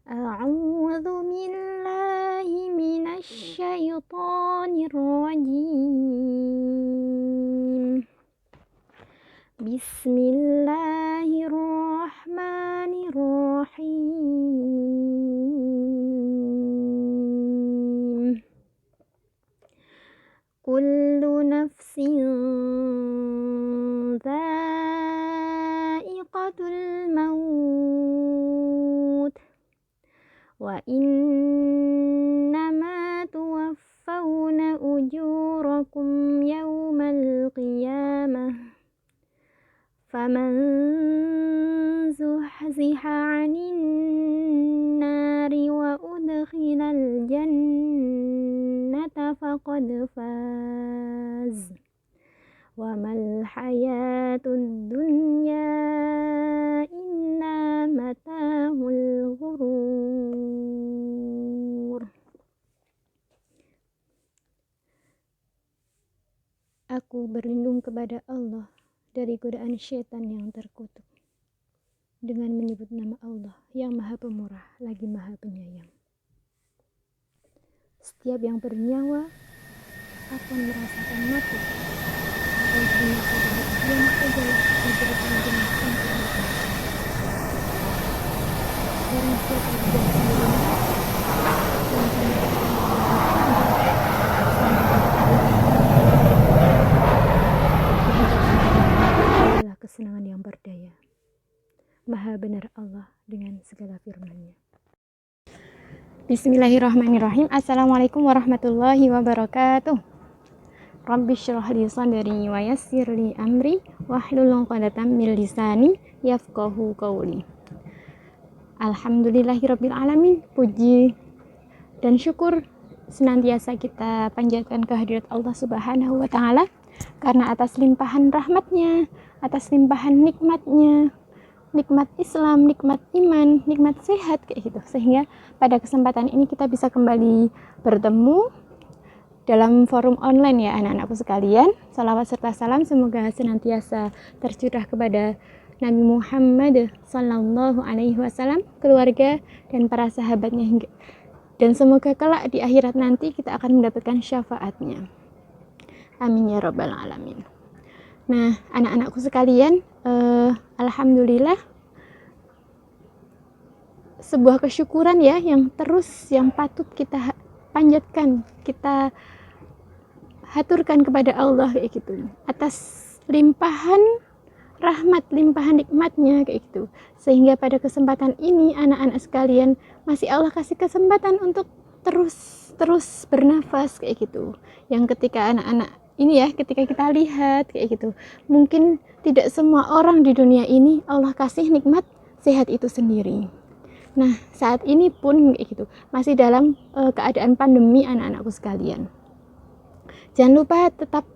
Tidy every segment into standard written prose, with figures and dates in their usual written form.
أعوذ بالله من الشيطان الرجيم. بسم الله الرحمن الرحيم. كل نفس ذائقة الموت وإنما توفون أجوركم يوم القيامة فمن زحزح عن النار وأدخل الجنة فقد فاز وما الحياة الدنيا إلا متاع الغرور. Aku berlindung kepada Allah dari godaan syaitan yang terkutuk dengan menyebut nama Allah yang Maha Pemurah lagi Maha Penyayang. Setiap yang bernyawa akan merasakan mati. Dan ternyata yang adalah diberikan dengan sempurna. Barang siapa tidak sendiri adalah kesenangan yang berdaya. Maha benar Allah dengan segala firman-Nya. Bismillahirrahmanirrahim. Assalamualaikum warahmatullahi wabarakatuh. Rabbi syrah li sadri wa yassir li amri wahlul 'uqdatam min lisani yafqahu qawli. Alhamdulillahirabbil alamin. Puji dan syukur senantiasa kita panjatkan kehadirat Allah Subhanahu wa taala karena atas limpahan rahmat-Nya, atas limpahan nikmat-Nya, nikmat Islam, nikmat iman, nikmat sehat kayak gitu. Sehingga pada kesempatan ini kita bisa kembali bertemu dalam forum online ya anak-anakku sekalian. Salawat serta salam semoga senantiasa tercurah kepada Nabi Muhammad sallallahu alaihi wasallam, keluarga dan para sahabatnya, dan semoga kelak di akhirat nanti kita akan mendapatkan syafaatnya. Amin ya rabbal alamin. Nah, anak-anakku sekalian, alhamdulillah sebuah kesyukuran ya yang patut kita panjatkan, kita haturkan kepada Allah kayak gitu atas limpahan rahmat, limpahan nikmatnya kayak gitu. Sehingga pada kesempatan ini anak-anak sekalian masih Allah kasih kesempatan untuk terus bernafas kayak gitu. Yang ketika anak-anak ini ya, ketika kita lihat kayak gitu, mungkin tidak semua orang di dunia ini Allah kasih nikmat sehat itu sendiri. Nah, saat ini pun kayak gitu, masih dalam keadaan pandemi anak-anakku sekalian. Jangan lupa tetap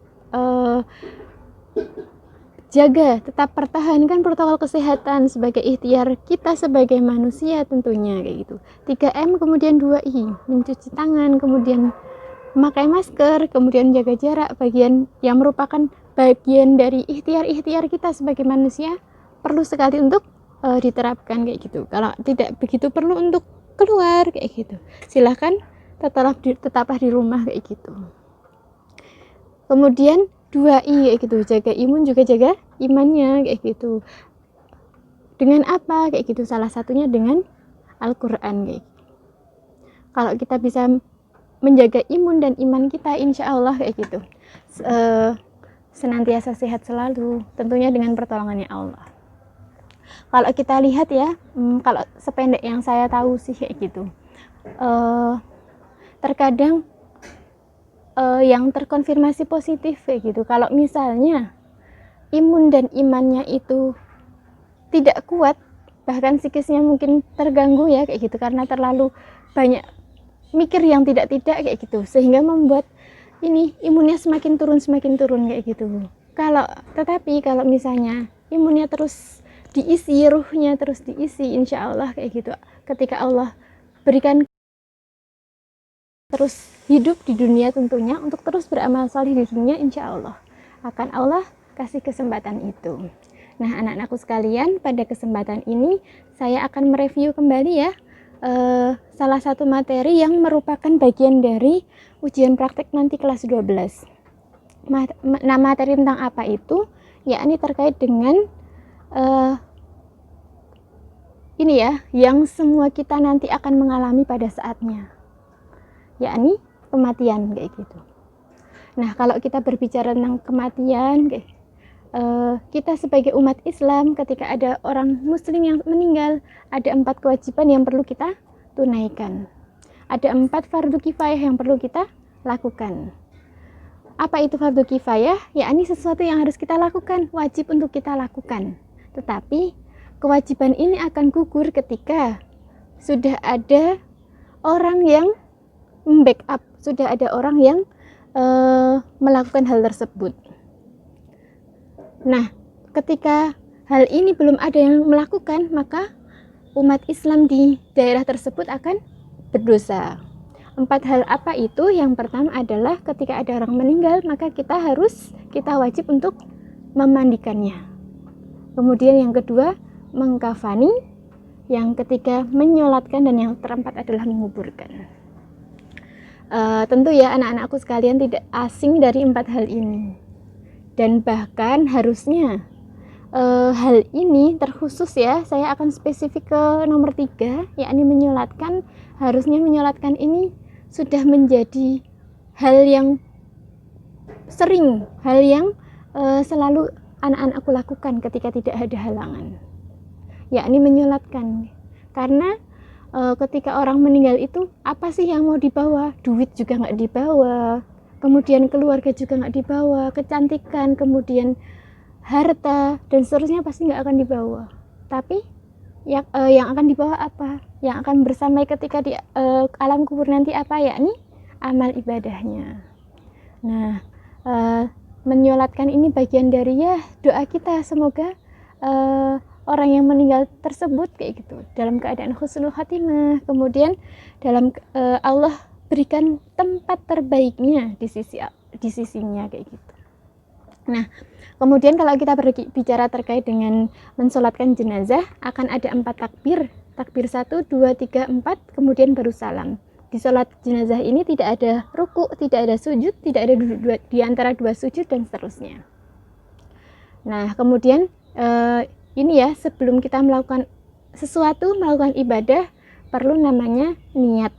jaga, tetap pertahankan protokol kesehatan sebagai ikhtiar kita sebagai manusia tentunya kayak gitu. 3M kemudian 2I, mencuci tangan, kemudian memakai masker, kemudian jaga jarak, bagian yang merupakan bagian dari ikhtiar-ikhtiar kita sebagai manusia perlu sekali untuk diterapkan kayak gitu. Kalau tidak begitu perlu untuk keluar kayak gitu, silahkan tetaplah di rumah kayak gitu. Kemudian 2I kayak gitu, jaga imun juga jaga imannya kayak gitu. Dengan apa kayak gitu? Salah satunya dengan Al-Quran kayak gitu. Kalau kita bisa menjaga imun dan iman kita, insya Allah kayak gitu, senantiasa sehat selalu, tentunya dengan pertolongannya Allah. Kalau kita lihat ya, kalau sependek yang saya tahu sih kayak gitu, terkadang yang terkonfirmasi positif kayak gitu, kalau misalnya imun dan imannya itu tidak kuat, bahkan psikisnya mungkin terganggu ya kayak gitu, karena terlalu banyak mikir yang tidak kayak gitu, sehingga membuat ini imunnya semakin turun kayak gitu. Tetapi kalau misalnya imunnya terus diisi, ruhnya terus diisi, insya Allah kayak gitu, ketika Allah berikan terus hidup di dunia tentunya untuk terus beramal salih di dunia, insya Allah akan Allah kasih kesempatan itu. Nah, anak-anakku sekalian, pada kesempatan ini saya akan mereview kembali ya salah satu materi yang merupakan bagian dari ujian praktek nanti kelas 12. Nah, materi tentang apa itu? Yakni terkait dengan ini ya, yang semua kita nanti akan mengalami pada saatnya, yakni kematian kayak gitu. Nah, kalau kita berbicara tentang kematian, kita sebagai umat Islam, ketika ada orang Muslim yang meninggal, ada 4 kewajiban yang perlu kita tunaikan. Ada 4 fardu kifayah yang perlu kita lakukan. Apa itu fardu kifayah? Yakni sesuatu yang harus kita lakukan, wajib untuk kita lakukan. Tetapi kewajiban ini akan gugur ketika sudah ada orang yang membackup, sudah ada orang yang melakukan hal tersebut. Nah, ketika hal ini belum ada yang melakukan, maka umat Islam di daerah tersebut akan berdosa. 4 hal apa itu? Yang pertama adalah ketika ada orang meninggal, maka kita wajib untuk memandikannya. Kemudian yang kedua, mengkafani. Yang ketiga, menyolatkan. Dan yang keempat adalah menguburkan. Tentu ya anak-anakku sekalian tidak asing dari 4 hal ini. Dan bahkan harusnya hal ini terkhusus ya, saya akan spesifik ke nomor 3, yakni menyolatkan. Harusnya menyolatkan ini sudah menjadi hal yang sering, hal yang selalu anak-anakku lakukan ketika tidak ada halangan, yakni menyolatkan. Karena ketika orang meninggal itu apa sih yang mau dibawa? Duit juga nggak dibawa, kemudian keluarga juga nggak dibawa, kecantikan, kemudian harta dan seterusnya pasti nggak akan dibawa. Tapi yang akan dibawa apa? Yang akan bersama ketika di alam kubur nanti apa? Yakni amal ibadahnya. Nah, menyolatkan ini bagian dari ya doa kita, semoga orang yang meninggal tersebut kayak gitu dalam keadaan husnul khatimah, kemudian dalam Allah berikan tempat terbaiknya di sisinya kayak gitu. Nah, kemudian kalau kita berbicara terkait dengan mensolatkan jenazah, akan ada 4 takbir. Takbir 1, 2, 3, 4, kemudian baru salam. Di sholat jenazah ini tidak ada ruku, tidak ada sujud, tidak ada duduk di antara 2 sujud dan seterusnya. Nah, kemudian ini ya, sebelum kita melakukan sesuatu, melakukan ibadah, perlu namanya niat.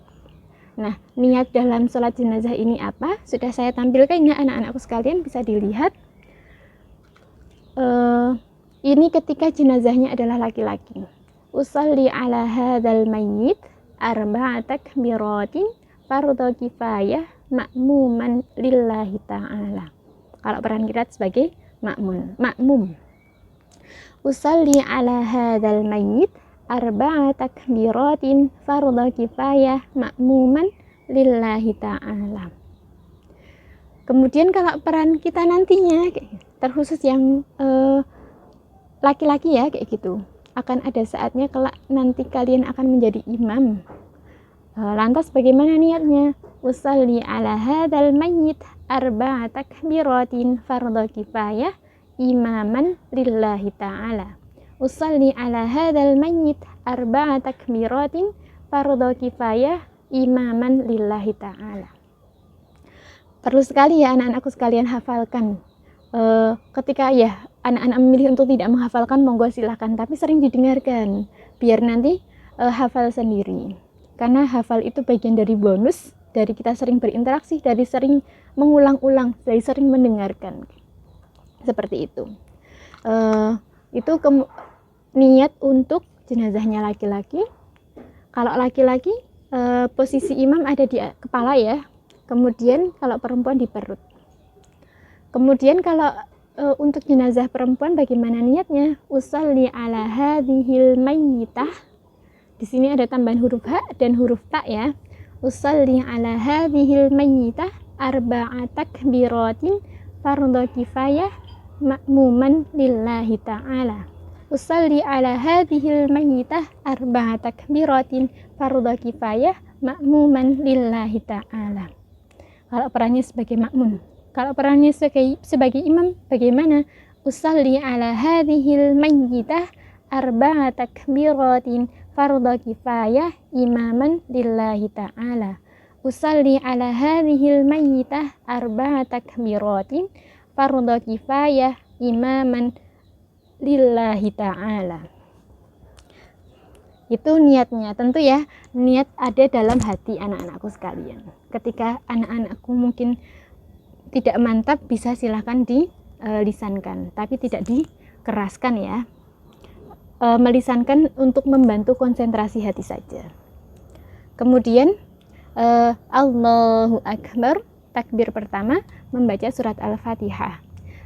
Nah, niat dalam sholat jenazah ini apa? Sudah saya tampilkan ya anak-anakku sekalian, bisa dilihat. Ini ketika jenazahnya adalah laki-laki. Usalli ala hadzal mayyit arba'a takbiratin fardhu kifayah ma'muman lillahi ta'ala. Kalau peran kita sebagai makmum. Usalli ala hadzal mayyit arba'a takbiratin fardhu kifayah ma'muman lillahi ta'ala. Kemudian kalau peran kita nantinya terkhusus yang laki-laki ya kayak gitu, akan ada saatnya kelak nanti kalian akan menjadi imam. Lantas bagaimana niatnya? Usalli ala hadzal mayyit arba'a takbiratin fardhu kifayah imaman lillahi ta'ala. Usalli ala hadzal mayyit arba'a takbiratin fardhu kifayah imaman lillahi ta'ala. Perlu sekali ya anak-anakku sekalian hafalkan. Ketika ya anak-anak memilih untuk tidak menghafalkan, monggo silahkan, tapi sering didengarkan biar nanti hafal sendiri. Karena hafal itu bagian dari bonus dari kita sering berinteraksi, dari sering mengulang-ulang, dari sering mendengarkan. Seperti itu. Itu niat untuk jenazahnya laki-laki. Kalau laki-laki posisi imam ada di kepala ya. Kemudian kalau perempuan di perut. Kemudian kalau untuk jenazah perempuan bagaimana niatnya? Usalli ala hadhil mayyitah. Di sini ada tambahan huruf ha dan huruf ta ya. Usalli ala hadhil mayyitah arba'a takbiratin fardhu kifayah ma'muman lillahi ta'ala. Usalli ala hadhil mayyitah arba'a takbiratin fardhu kifayah ma'muman lillahi ta'ala. Kalau perannya sebagai makmum. Kalau perannya sebagai imam bagaimana? Usalli ala hadhil mayyitah arba'a takbiratin fardhu kifayah imaman lillahi ta'ala. Usalli ala hadhil mayyitah arba'a takbiratin fardhu kifayah imaman lillahi ta'ala. Itu niatnya. Tentu ya, niat ada dalam hati anak-anakku sekalian. Ketika anak-anakku mungkin tidak mantap, bisa silahkan dilisankan, tapi tidak dikeraskan ya. Melisankan untuk membantu konsentrasi hati saja. Kemudian Allahu Akbar, takbir pertama membaca surat Al-Fatihah.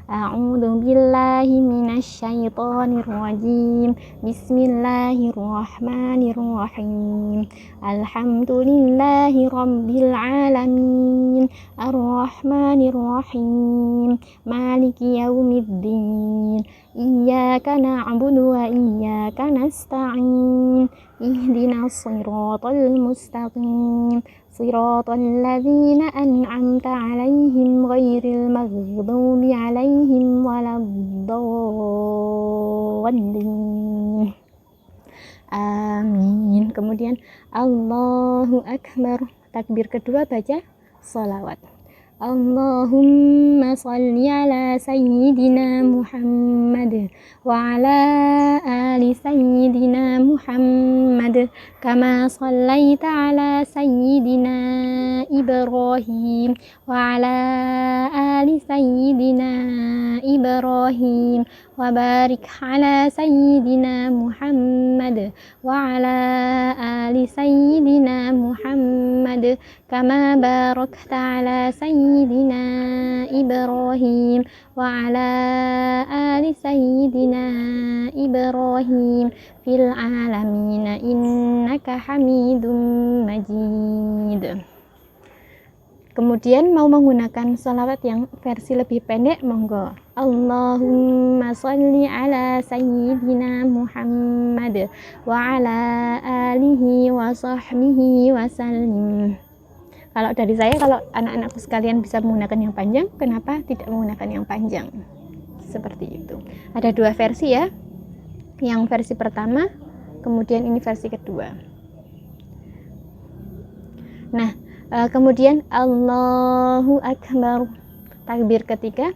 A'udzu billahi minasyaitonir rajim. Bismillahirrahmanirrahim. Alhamdulillahi rabbil alamin. Arrahmanirrahim. Maliki yaumiddin. Iyyaka na'budu wa iyyaka nasta'in. Ihdinas siratal mustaqim. Siratal ladzina an'amta 'alaihim ghairil maghdubi 'alaihim waladdallin. Amin. Kemudian Allahu Akbar, takbir kedua baca sholawat. Allahumma shalli ala sayyidina Muhammad wa ala ali sayyidina Muhammad kama shallaita ala sayyidina Ibrahim wa ala ali sayyidina Ibrahim wa barik ala sayyidina Muhammad wa ala ali sayyidina Muhammad kama barakta ala sayyidina Ibrahim wa ala ali sayyidina Ibrahim fil alamin innaka Hamidum Majid. Kemudian mau menggunakan sholawat yang versi lebih pendek, monggo. Allahumma sholli ala sayyidina Muhammad wa ala alihi wa sahbihi wa sallim. Kalau dari saya, kalau anak-anakku sekalian bisa menggunakan yang panjang, kenapa tidak menggunakan yang panjang? Seperti itu. Ada dua versi ya. Yang versi pertama, kemudian ini versi kedua. Nah, kemudian Allahu Akbar, takbir ketiga.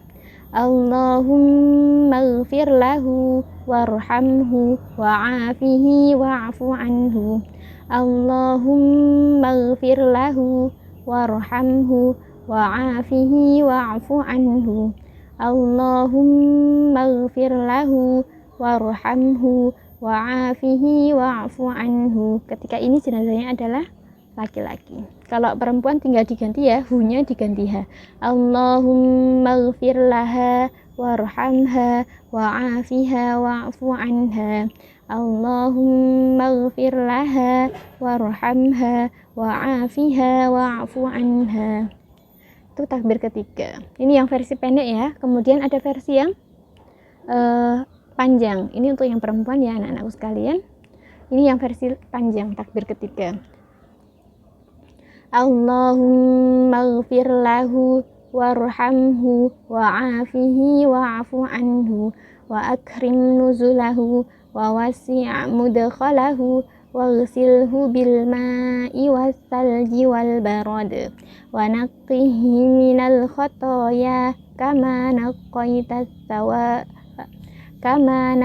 Allahumma ighfir lahu warhamhu wa'afihi wa'fu anhu. Allahumma ighfir lahu warhamhu wa'afihi wa'fu anhu. Allahumma ighfir lahu warhamhu wa'afihi wa'fu anhu. Ketika ini jenazahnya adalah laki-laki. Kalau perempuan tinggal diganti ya, hu-nya diganti ha. Allahumma ighfir laha warhamha wa'afiha wa'fu anha. Allahumma ighfir laha warhamha wa'afiha wa'fu anha. Itu takbir ketiga. Ini yang versi pendek ya. Kemudian ada versi yang panjang. Ini untuk yang perempuan ya, anak-anakku sekalian. Ini yang versi panjang, takbir ketiga. Allahumma ighfir lahu warhamhu wa'afihi wa'fu anhu wa akrim nuzulahu wa wasi' mudkhalahu waghsilhu bil ma'i was salji wal barad wa naqqihi minal khotoya kama naqqaitas thawab kama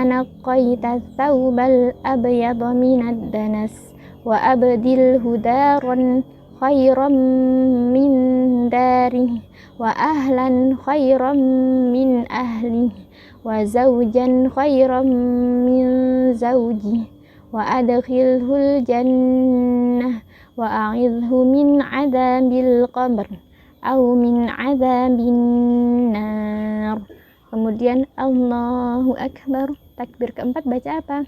naqqaitas thawbal abyad minad danas wa abdilhu daran khairan min darih wa ahlan khairan min ahli wa zawjan khairan min zawji wa adkhilhul jannah wa a'idhu min adzabil qabr au min adzabin nar. Kemudian Allahu Akbar, takbir keempat baca apa?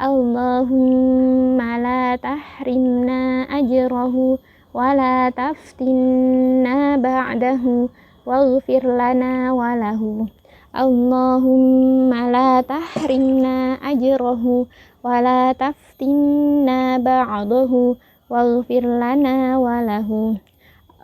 Allahumma la tahrimna ajrahu wa la taftinna ba'dahu waghfir lana wa lahu. Allahumma la tahrimna ajrahu wa la taftinna ba'dahu waghfir lana wa lahu.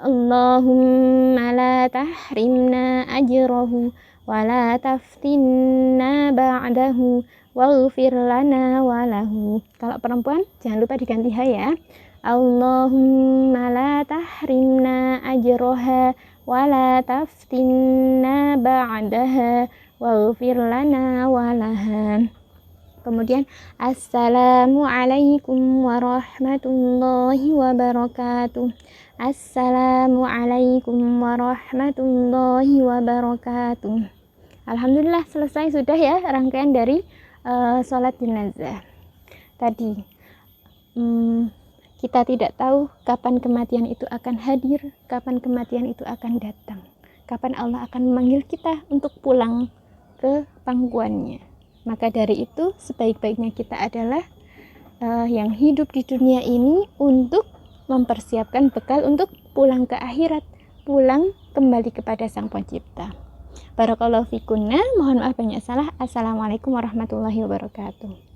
Allahumma la tahrimna ajrahu wa la taftinna ba'dahu waghfir lana wa lahu. Kalau perempuan jangan lupa diganti ha ya. Allahumma la tahrimna ajroha wa la taftinna ba'daha waghfir lana wa laha. Kemudian Assalamualaikum warahmatullahi wabarakatuh. Assalamualaikum warahmatullahi wabarakatuh. Alhamdulillah selesai sudah ya rangkaian dari sholat jenazah. Tadi kita tidak tahu kapan kematian itu akan hadir, kapan kematian itu akan datang, kapan Allah akan memanggil kita untuk pulang ke pangkuannya. Maka dari itu sebaik-baiknya kita adalah yang hidup di dunia ini untuk mempersiapkan bekal untuk pulang ke akhirat, pulang kembali kepada Sang Pencipta. Barakallahu fikunna, mohon maaf banyak salah. Assalamualaikum warahmatullahi wabarakatuh.